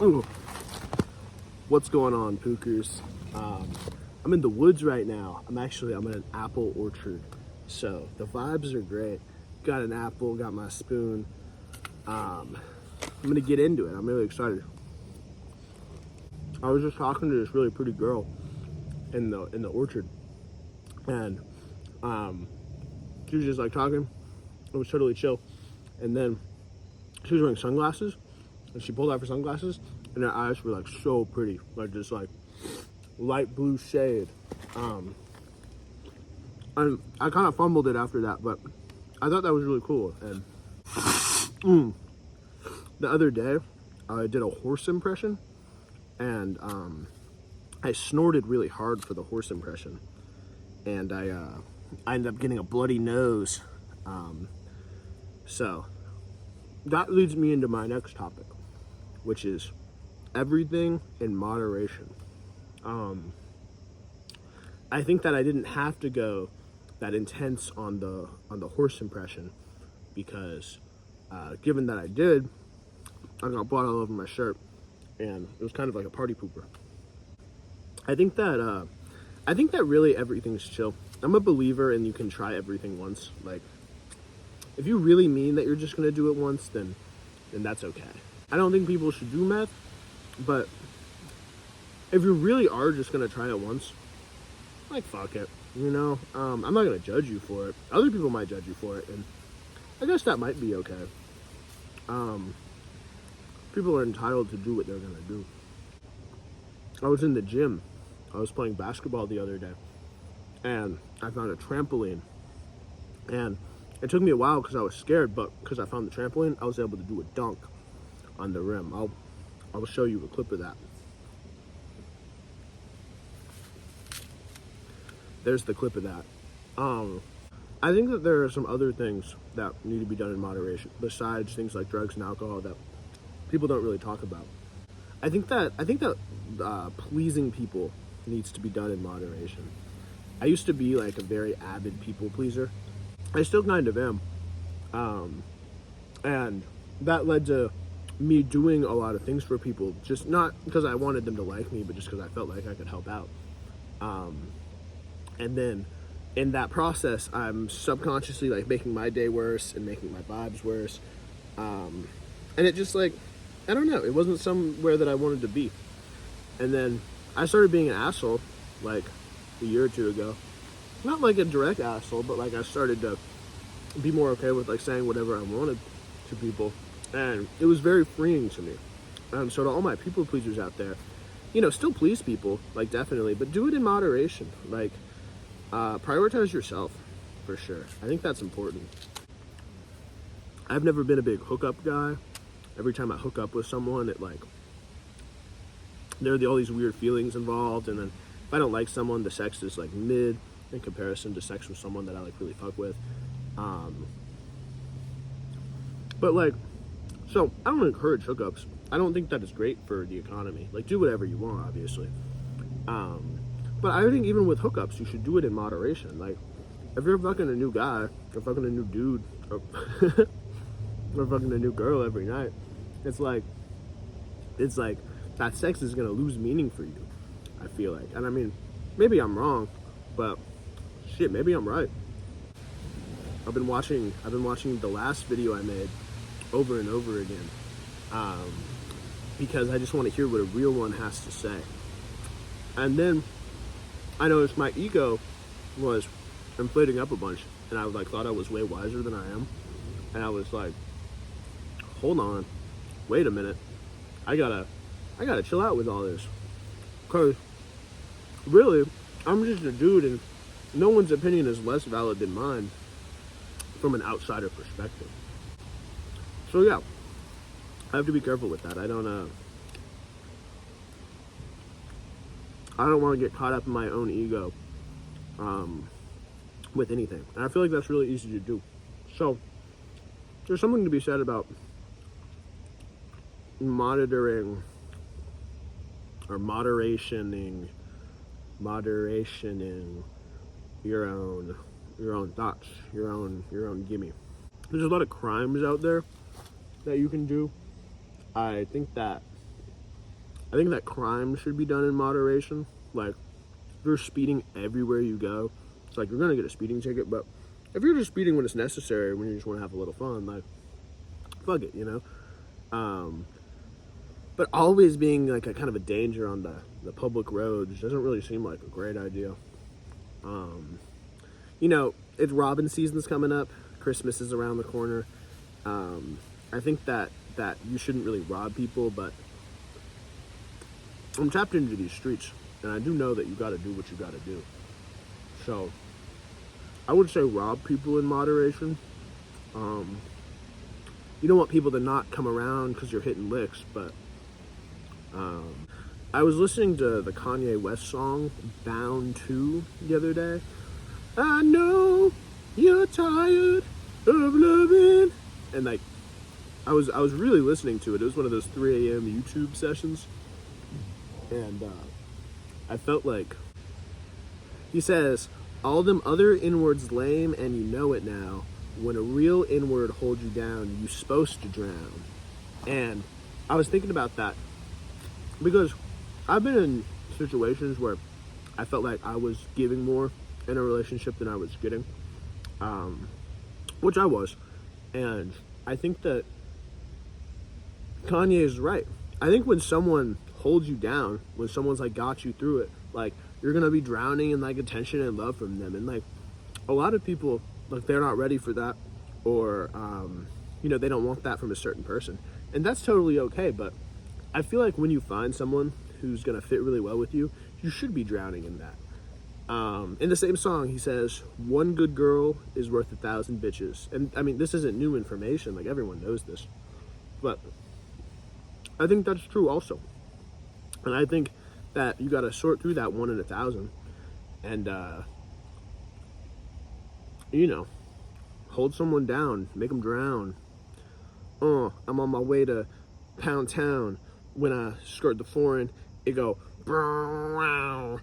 Ooh. What's going on, Pookers? I'm in the woods right now. I'm in an apple orchard. So the vibes are great. Got an apple, got my spoon. I'm gonna get into it. I'm really excited. I was just talking to this really pretty girl in the orchard, and she was just like talking. It was totally chill. And then she was wearing sunglasses, and she pulled out her sunglasses, and her eyes were like so pretty, like this like light blue shade. And I kind of fumbled it after that, but I thought that was really cool. And the other day, I did a horse impression, and I snorted really hard for the horse impression, and I ended up getting a bloody nose. So that leads me into my next topic, which is everything in moderation. I think that I didn't have to go that intense on the horse impression because given that I did, I got blood all over my shirt, and it was kind of like a party pooper. I think that really everything's chill. I'm a believer in you can try everything once. Like, if you really mean that you're just gonna do it once, then that's okay. I don't think people should do meth, but if you really are just gonna try it once, like, fuck it, you know? I'm not gonna judge you for it. Other people might judge you for it, and I guess that might be okay. People are entitled to do what they're gonna do. I was in the gym. I was playing basketball the other day, and I found a trampoline. And it took me a while because I was scared, but because I found the trampoline, I was able to do a dunk on the rim. I will show you a clip of that. There's the clip of that. I think that there are some other things that need to be done in moderation besides things like drugs and alcohol that people don't really talk about. I think that pleasing people needs to be done in moderation. I used to be like a very avid people pleaser. I still kind of am. And that led to me doing a lot of things for people, just not because I wanted them to like me, but just because I felt like I could help out. And then in that process, I'm subconsciously like making my day worse and making my vibes worse. And it just like, I don't know, it wasn't somewhere that I wanted to be. And then I started being an asshole like a year or two ago. Not like a direct asshole, but like I started to be more okay with like saying whatever I wanted to people. And it was very freeing to me. So to all my people pleasers out there, you know, still please people, like definitely, but do it in moderation. Like, prioritize yourself, for sure. I think that's important. I've never been a big hookup guy. Every time I hook up with someone, it like, there are all these weird feelings involved, and then if I don't like someone, the sex is like mid in comparison to sex with someone that I like really fuck with. But like, so I don't encourage hookups. I don't think that is great for the economy. Like, do whatever you want, obviously. But I think even with hookups, you should do it in moderation. Like, if you're fucking a new guy, or fucking a new dude, or, or fucking a new girl every night, it's like that sex is gonna lose meaning for you, I feel like. And I mean, maybe I'm wrong, but shit, maybe I'm right. I've been watching the last video I made over and over again, because I just want to hear what a real one has to say. And then I noticed my ego was inflating up a bunch, and I like thought I was way wiser than I am, and I was like, hold on, wait a minute, I gotta chill out with all this, because really I'm just a dude, and no one's opinion is less valid than mine from an outsider perspective. So yeah, I have to be careful with that. I don't want to get caught up in my own ego with anything. And I feel like that's really easy to do. So there's something to be said about monitoring or moderationing your own thoughts, your own gimme. There's a lot of crimes out there that you can do. I think that I think that crime should be done in moderation. Like, if you're speeding everywhere you go, it's like you're gonna get a speeding ticket, but if you're just speeding when it's necessary, when you just want to have a little fun, like, fuck it, you know? But always being like a kind of a danger on the public roads doesn't really seem like a great idea. You know, it's robin season's coming up. Christmas is around the corner. I think that you shouldn't really rob people, but I'm tapped into these streets, and I do know that you got to do what you got to do. So I would say rob people in moderation. You don't want people to not come around because you're hitting licks, but I was listening to the Kanye West song Bound 2 the other day. I know you're tired of loving, and like I was really listening to it. It was one of those 3 a.m. YouTube sessions, and I felt like he says, all them other inwards lame, and you know it now. When a real inward holds you down, you supposed to drown. And I was thinking about that because I've been in situations where I felt like I was giving more in a relationship than I was getting, which I was. And I think that Kanye is right. I think when someone holds you down, when someone's like got you through it, like you're gonna be drowning in like attention and love from them. And like a lot of people, like they're not ready for that, or you know, they don't want that from a certain person, and that's totally okay. But I feel like when you find someone who's gonna fit really well with you, you should be drowning in that. In the same song, he says, "One good girl is worth 1,000 bitches," and I mean, this isn't new information. Like everyone knows this, but I think that's true also. And I think that you got to sort through that 1 in 1,000, and you know, hold someone down, make them drown. I'm on my way to Pound Town. When I skirt the foreign, it go, brow.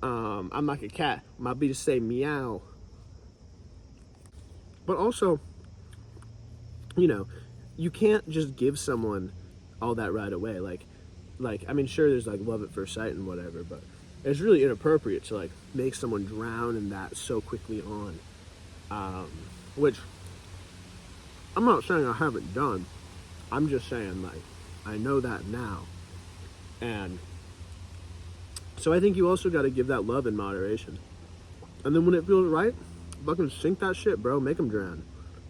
I'm like a cat. My beat just say meow. But also, you know, you can't just give someone all that right away. Like, I mean, sure, there's like love at first sight and whatever, but it's really inappropriate to like make someone drown in that so quickly on. Which I'm not saying I haven't done. I'm just saying, like, I know that now. And so I think you also got to give that love in moderation. And then when it feels right, fucking sink that shit, bro. Make them drown.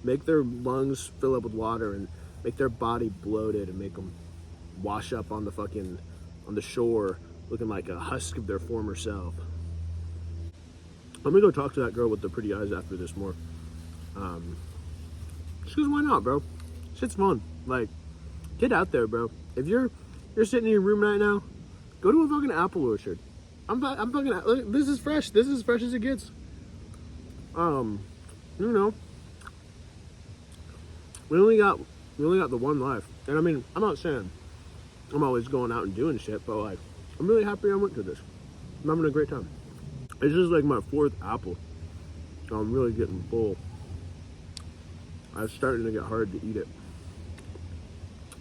Make their lungs fill up with water and make their body bloated and make them wash up on the shore looking like a husk of their former self. I'm gonna go talk to that girl with the pretty eyes after this more. Just cause why not, bro? Shit's fun. Like, get out there, bro. If you're sitting in your room right now, go to a fucking apple orchard. I'm fucking. This is fresh. This is as fresh as it gets. You know, we only got the one life, and I mean, I'm not saying I'm always going out and doing shit, but like, I'm really happy I went to this. I'm having a great time. It's just like my 4th apple. So I'm really getting full. It's starting to get hard to eat it.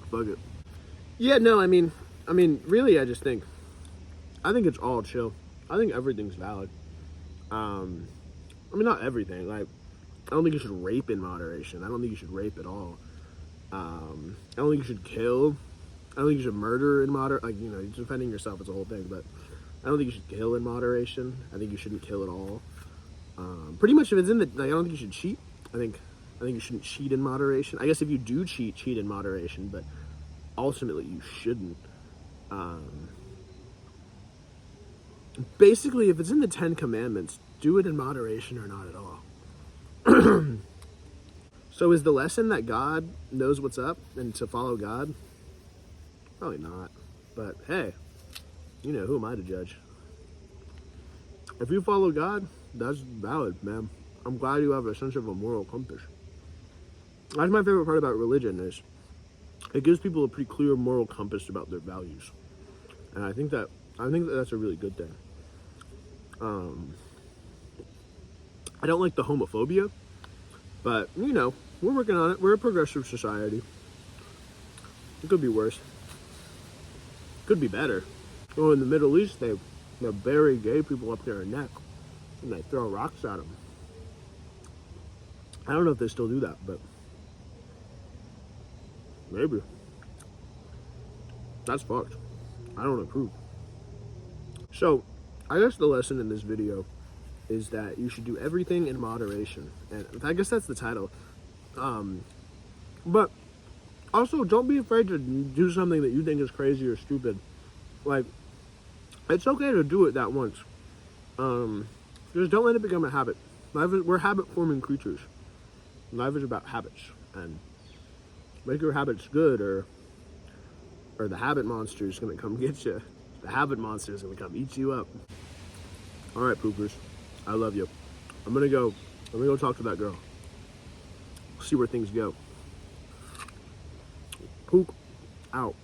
Fuck it. Yeah, no, I mean, really, I think it's all chill. I think everything's valid. I mean, not everything. Like, I don't think you should rape in moderation. I don't think you should rape at all. I don't think you should kill. I don't think you should murder in like, you know, defending yourself is a whole thing, but I don't think you should kill in moderation. I think you shouldn't kill at all. Pretty much if it's in the, like, I don't think you should cheat. I think you shouldn't cheat in moderation. I guess if you do cheat in moderation, but ultimately you shouldn't. Basically, if it's in the 10 Commandments, do it in moderation or not at all. So is the lesson that God knows what's up and to follow God? Probably not. But hey, you know, who am I to judge? If you follow God, that's valid, man. I'm glad you have a sense of a moral compass. That's my favorite part about religion, is it gives people a pretty clear moral compass about their values. And I think that that's a really good thing. I don't like the homophobia, but, you know, we're working on it. We're a progressive society. It could be worse. Could be better. Well, in the Middle East, they bury gay people up their neck and they throw rocks at them. I don't know if they still do that, but maybe. That's fucked. I don't approve. So, I guess the lesson in this video is that you should do everything in moderation. And I guess that's the title. But also, don't be afraid to do something that you think is crazy or stupid. Like, it's okay to do it that once. Just don't let it become a habit. We're habit-forming creatures. Life is about habits. And make your habits good, or the habit monster is going to come get you. The habit monster is going to come eat you up. All right, poopers. I love you. I'm going to go talk to that girl. See where things go. Poop out.